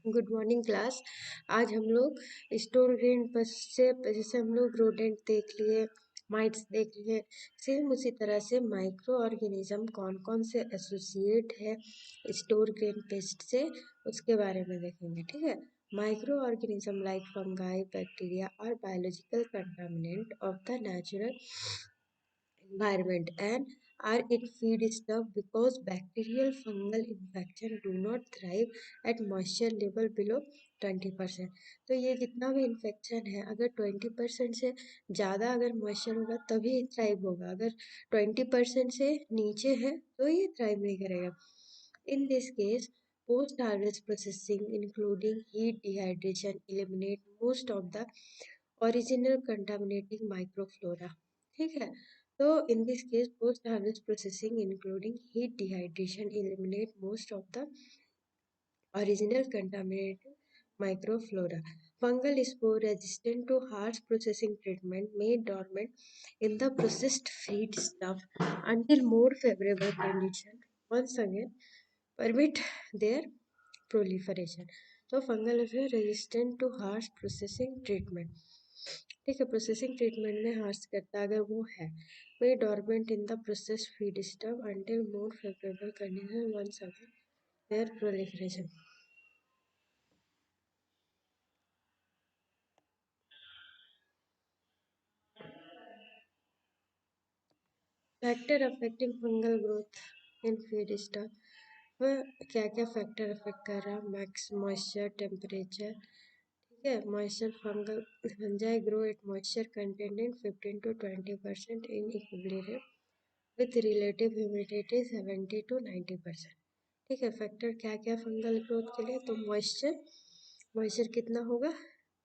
Good morning class. आज हम लोग स्टोर ग्रेन से जैसे हम लोग रोडेंट देख लिए, माइट्स देख लिए, सेम उसी तरह से माइक्रो ऑर्गेनिज्म कौन कौन से एसोसिएट है स्टोर ग्रेन पेस्ट से, उसके बारे में देखेंगे। ठीक है। Micro organism like fungi, bacteria और biological contaminant of the natural environment and are in feed stuff because bacterial fungal infection do not thrive at moisture level below 20%। तो ये जितना भी इन्फेक्शन है, अगर 20% से ज़्यादा अगर मॉइस्चर होगा तभी थ्राइव होगा, अगर 20% से नीचे है तो ये थ्राइव नहीं करेगा। In this case post harvest processing including heat dehydration eliminate most of the original contaminating microflora. ठीक है। So in this case, post-harvest processing, including heat dehydration, eliminate most of the original contaminated microflora. Fungal spore resistant to harsh processing treatment may dormant in the processed feed stuff until more favorable condition once again permit their proliferation. तो fungal resistant too harsh processing treatment. ठीक है, processing treatment में harsh करता है अगर वो है, वे dormant in the process feed stuff until more favourable condition once again their proliferation. Factor affecting fungal growth in feed stuff, वह क्या क्या फैक्टर अफेक्ट कर रहा है? Max moisture, temperature. ठीक है, moisture fungal fungi grow at moisture content in 15 to 20% in equilibrium with relative humidity 70 to 90%। ठीक है, फैक्टर क्या क्या फंगल ग्रोथ के लिए? तो मॉइस्चर, मॉइस्चर कितना होगा?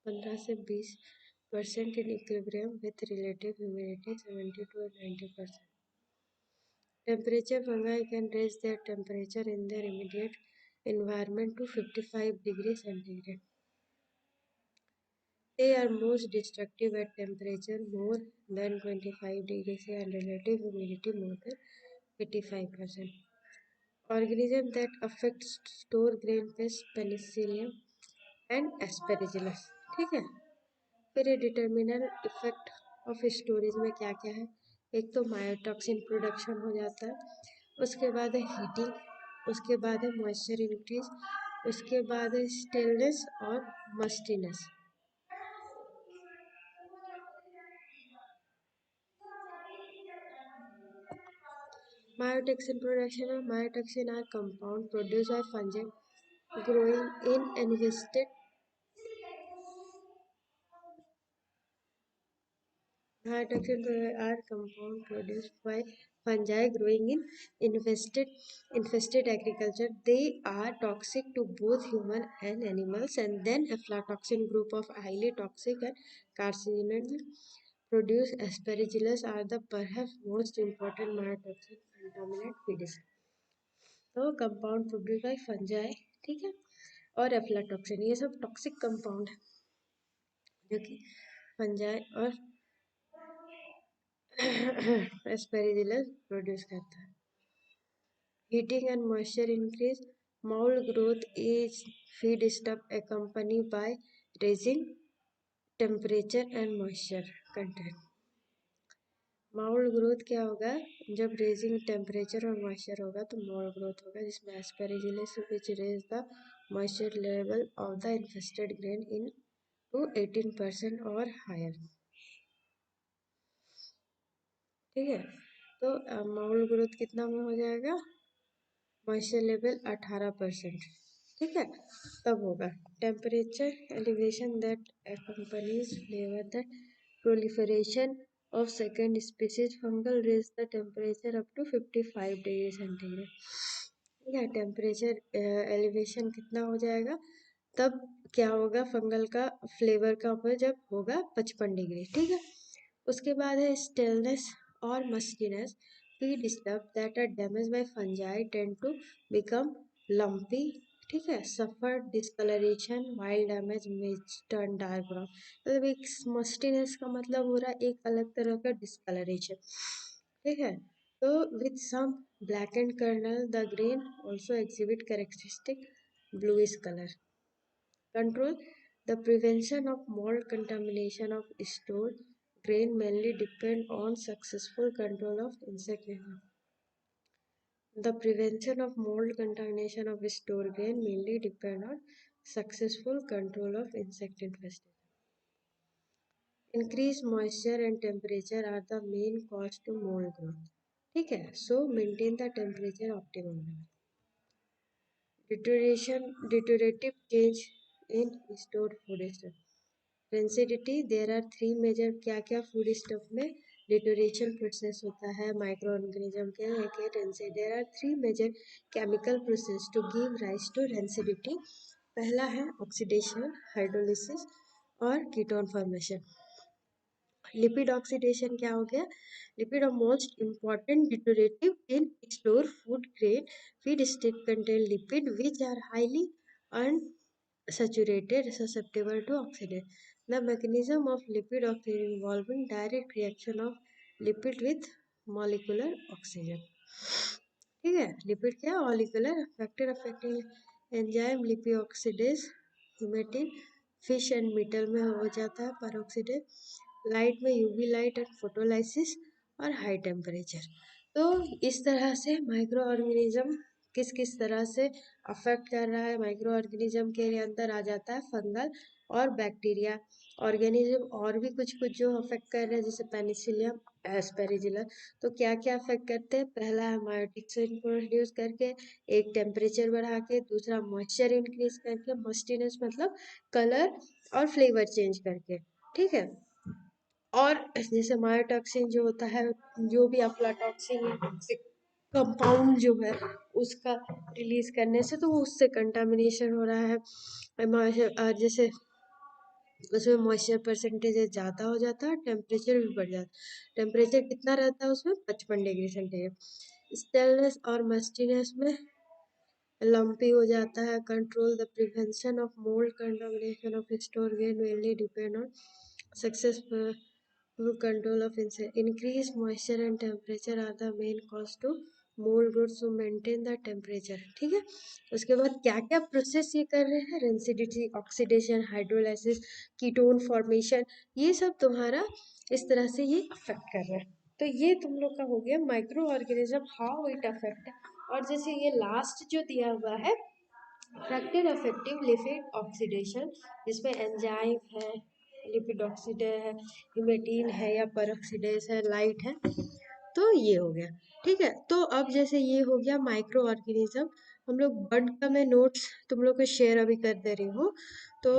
15 से 20% in equilibrium with relative humidity 70 to 90%। Temperature, fungi can raise their temperature in their immediate environment to 55 degrees centigrade. They are most destructive at temperature more than 25 degrees and relative humidity more than 85%. Organism that affect store grain pest Penicillium and Aspergillus। ठीक है। फिर ये डिटर्मिनल effect of storage में क्या क्या है? एक तो मायोटॉक्सिन प्रोडक्शन हो जाता है, उसके बाद है हीटिंग, उसके बाद है मॉइस्चर इंक्रीज, उसके बाद है स्टेलनेस और मस्टीनेस। Myotoxin production or myotoxin are compound produced by fungi growing in infested Myotoxin are compound produced by fungi growing in infested agriculture. They are toxic to both human and animals. And then aflatoxin group of highly toxic and carcinogenic produce aspergillus are the perhaps most important myotoxin contaminant feeds. तो compound produce by fungi, ठीक है, और aflatoxin, ये सब toxic compound है जो कि fungi और एस्पेरिजिलस प्रोड्यूस करता है। Heating and moisture increase mold growth is feed stuff accompanied by raising temperature and moisture content। mold growth क्या होगा? जब रेजिंग टेम्परेचर और मॉइस्चर होगा तो mold growth होगा, जिसमें एस्पेरिजिलस which raise the moisture level of the infested grain in to 18% और higher। ठीक है, तो mold growth कितना में हो जाएगा? Moisture level 18%। ठीक है, तब होगा temperature elevation that accompanies flavor that proliferation of second species fungal raise the temperature up to 55 degree centigrade. ठीक है, टेम्परेचर एलिवेशन कितना हो जाएगा? तब क्या होगा? फंगल का फ्लेवर का जब होगा 55 डिग्री। ठीक है, उसके बाद है स्टेलनेस और मस्कीनेस। Feed stuff that are damaged by fungi tend to become lumpy, ठीक है, suffer discoloration while damage may turn dark brown। मतलब एक मस्टीनेस का मतलब हो रहा है एक अलग तरह का डिस्कलरेशन। ठीक है, तो with some blackened kernel the grain also exhibit characteristic bluish color। Control. The prevention of mold contamination of stored grain mainly depend on successful control of insect. The prevention of mold contamination of stored grain mainly depend on successful control of insect infestation. Increased moisture and temperature are the main cause to mold growth. ठीक है, so maintain the temperature optimum level. Deteriorative change in stored food stuff. Rancidity, there are three major, क्या क्या food stuff में deterioration process होता है micro organism के एक rancid. There are three major chemical process to give rise to rancidity. पहला है oxidation, hydrolysis और कीटोन फॉर्मेशन. लिपिड ऑक्सीडेशन क्या हो गया? Lipid are most important deteriorative in store food grade feed stick contain lipid which are highly unsaturated susceptible to oxidation. The mechanism of lipid oxidation involving direct reaction of lipid with molecular oxygen. ठीक है, lipid क्या? Molecular factor affecting enzyme lipid oxidase haematin. Fish and metal में हो जाता है peroxidase. Light में UV light and photolysis और high temperature. तो इस तरह से माइक्रो ऑर्गेनिज्म किस किस तरह से अफेक्ट कर रहा है. माइक्रो ऑर्गेनिज्म के अंदर आ जाता है फंगल और बैक्टीरिया ऑर्गेनिज्म और भी कुछ कुछ जो अफेक्ट कर रहे हैं जैसे पेनिसिलियम एस्पेरिजिलस. तो क्या क्या अफेक्ट करते हैं? पहला है मायोटिक्स इंट्रोड्यूस करके, एक टेम्परेचर बढ़ा के, दूसरा मॉइस्चर इंक्रीज करके, मस्टीनेस मतलब कलर और फ्लेवर चेंज करके. ठीक है, और जैसे मायोटॉक्सिन जो होता है, जो भी अफ्लाटॉक्सिन या टॉक्सिक कंपाउंड जो है उसका रिलीज करने से तो वो उससे कंटामिनेशन हो रहा है. जैसे उसमें मॉइस्चर परसेंटेज ज़्यादा हो जाता है, टेम्परेचर भी बढ़ जाता है. टेम्परेचर कितना रहता है उसमें? 55 डिग्री सेंटीग्रेड. स्टेलनेस और मस्टीनेस में लंपी हो जाता है. Control. The prevention of mould contamination of store gain mainly depend on successful control of insect. Increased moisture and temperature are the main cause to mold growth, so maintain the temperature. ठीक है, उसके बाद क्या क्या process ये कर रहे हैं? Rancidity, oxidation, hydrolysis, ketone formation, ये सब तुम्हारा इस तरह से ये अफेक्ट कर रहे हैं. तो ये तुम लोग का हो गया micro organism how it affect. और जैसे ये लास्ट जो दिया हुआ है फैक्टर अफेक्टिव लिपिड ऑक्सीडेशन, जिसमें एंजाइम है, लिपिड ऑक्सीडेज है, हिमेटीन है या परऑक्सीडेज है, लाइट है. तो ये हो गया. ठीक है, तो अब जैसे ये हो गया माइक्रो ऑर्गेनिज्म. हम लोग बर्ड का मैं नोट्स तुम लोग को शेयर अभी कर दे रही हूँ. तो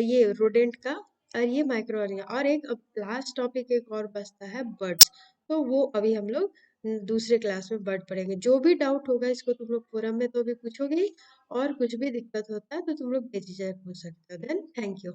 ये रोडेंट का और ये माइक्रो ऑर्गेनिज्म, और एक लास्ट टॉपिक एक और बचता है बर्ड्स. तो वो अभी हम लोग दूसरे क्लास में बर्ड पढ़ेंगे. जो भी डाउट होगा इसको तुम लोग फोरम में तो भी पूछोगे ही, और कुछ भी दिक्कत होता है तो तुम लोग बेझिझक पूछ सकते हो. Then thank you.